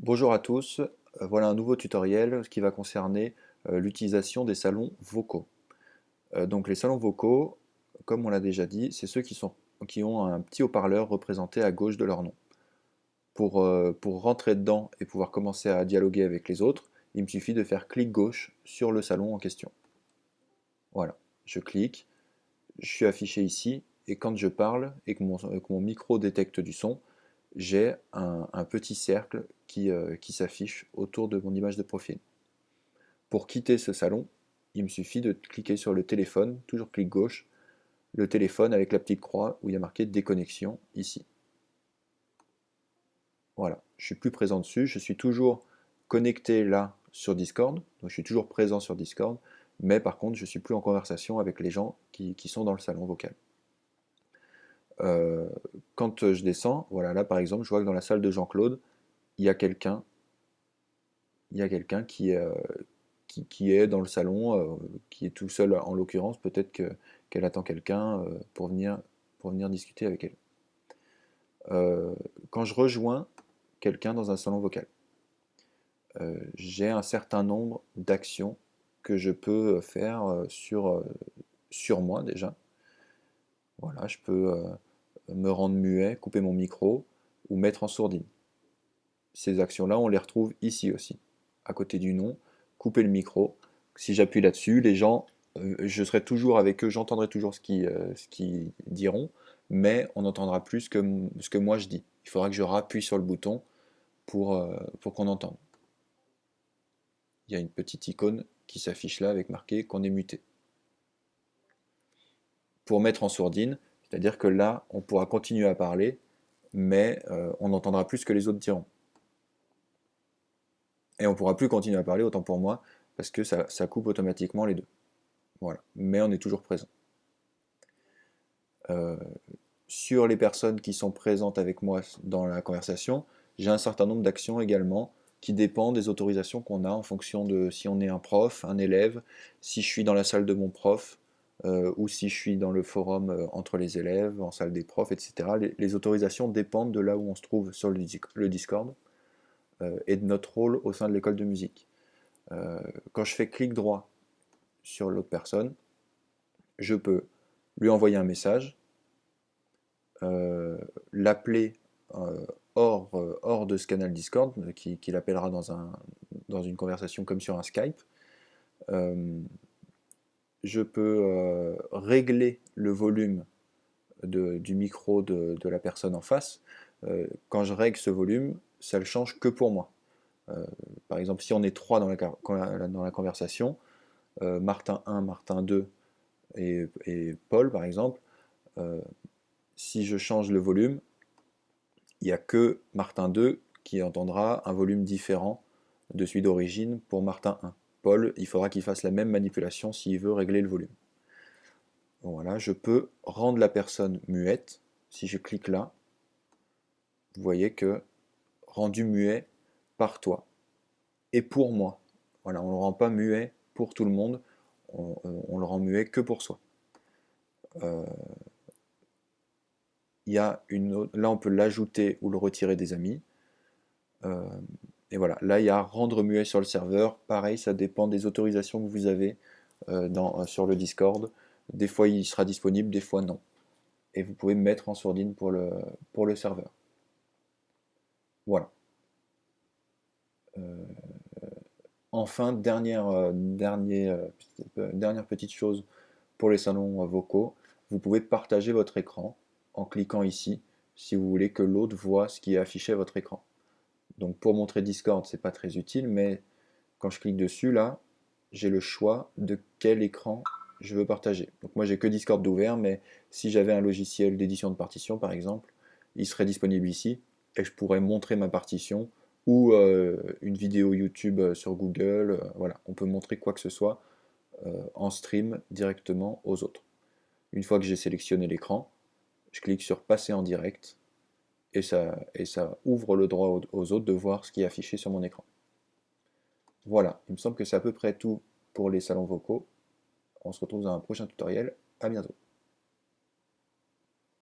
Bonjour à tous, voilà un nouveau tutoriel qui va concerner l'utilisation des salons vocaux. Donc les salons vocaux, comme on l'a déjà dit, c'est ceux qui ont un petit haut-parleur représenté à gauche de leur nom. Pour rentrer dedans et pouvoir commencer à dialoguer avec les autres, il me suffit de faire clic gauche sur le salon en question. Voilà, je clique, je suis affiché ici, et quand je parle et que mon micro détecte du son, j'ai un petit cercle qui s'affiche autour de mon image de profil. Pour quitter ce salon, il me suffit de cliquer sur le téléphone, toujours clic gauche, le téléphone avec la petite croix où il y a marqué déconnexion ici. Voilà, je suis plus présent dessus, je suis toujours connecté là sur Discord, donc je suis toujours présent sur Discord, mais par contre je suis plus en conversation avec les gens qui sont dans le salon vocal. Euh, Quand je descends, voilà, là par exemple, je vois que dans la salle de Jean-Claude, il y a quelqu'un, qui est dans le salon, qui est tout seul en l'occurrence, peut-être qu'elle attend quelqu'un pour venir discuter avec elle. Quand je rejoins quelqu'un dans un salon vocal, j'ai un certain nombre d'actions que je peux faire sur moi déjà. Voilà, je peux me rendre muet, couper mon micro ou mettre en sourdine. Ces actions-là, on les retrouve ici aussi, à côté du nom, couper le micro. Si j'appuie là-dessus, les gens, je serai toujours avec eux, j'entendrai toujours ce qu'ils diront, mais on n'entendra plus ce que moi je dis. Il faudra que je rappuie sur le bouton pour qu'on entende. Il y a une petite icône qui s'affiche là avec marqué qu'on est muté. Pour mettre en sourdine, c'est-à-dire que là, on pourra continuer à parler, mais on n'entendra plus ce que les autres diront. Et on pourra plus continuer à parler, autant pour moi, parce que ça coupe automatiquement les deux. Voilà. Mais on est toujours présent. Euh, sur les personnes qui sont présentes avec moi dans la conversation, j'ai un certain nombre d'actions également qui dépendent des autorisations qu'on a en fonction de si on est un prof, un élève, si je suis dans la salle de mon prof, ou si je suis dans le forum entre les élèves, en salle des profs, etc. Les autorisations dépendent de là où on se trouve sur le Discord et de notre rôle au sein de l'école de musique. Quand je fais clic droit sur l'autre personne, je peux lui envoyer un message, l'appeler hors de ce canal Discord, qui l'appellera dans une conversation comme sur un Skype. Euh, je peux régler le volume du micro de la personne en face. Quand je règle ce volume, ça le change que pour moi. Par exemple, si on est trois dans la conversation, Martin 1, Martin 2 et Paul par exemple, euh, si je change le volume, il n'y a que Martin 2 qui entendra un volume différent de celui d'origine pour Martin 1. Paul, il faudra qu'il fasse la même manipulation s'il veut régler le volume. Donc voilà, je peux rendre la personne muette. Si je clique là, vous voyez que rendu muet par toi et pour moi. Voilà, on ne le rend pas muet pour tout le monde, on le rend muet que pour soi. Euh, là, on peut l'ajouter ou le retirer des amis. Euh, et voilà, là il y a rendre muet sur le serveur. Pareil, ça dépend des autorisations que vous avez sur le Discord. Des fois il sera disponible, des fois non. Et vous pouvez mettre en sourdine pour le serveur. Voilà. Euh, enfin, dernière petite chose pour les salons vocaux, vous pouvez partager votre écran en cliquant ici si vous voulez que l'autre voit ce qui est affiché à votre écran. Donc pour montrer Discord, c'est pas très utile, mais quand je clique dessus, là, j'ai le choix de quel écran je veux partager. Donc moi, j'ai que Discord d'ouvert, mais si j'avais un logiciel d'édition de partition, par exemple, il serait disponible ici, et je pourrais montrer ma partition, ou une vidéo YouTube sur Google, voilà, on peut montrer quoi que ce soit en stream directement aux autres. Une fois que j'ai sélectionné l'écran, je clique sur passer en direct, et ça ouvre le droit aux autres de voir ce qui est affiché sur mon écran. Voilà, il me semble que c'est à peu près tout pour les salons vocaux. On se retrouve dans un prochain tutoriel. À bientôt.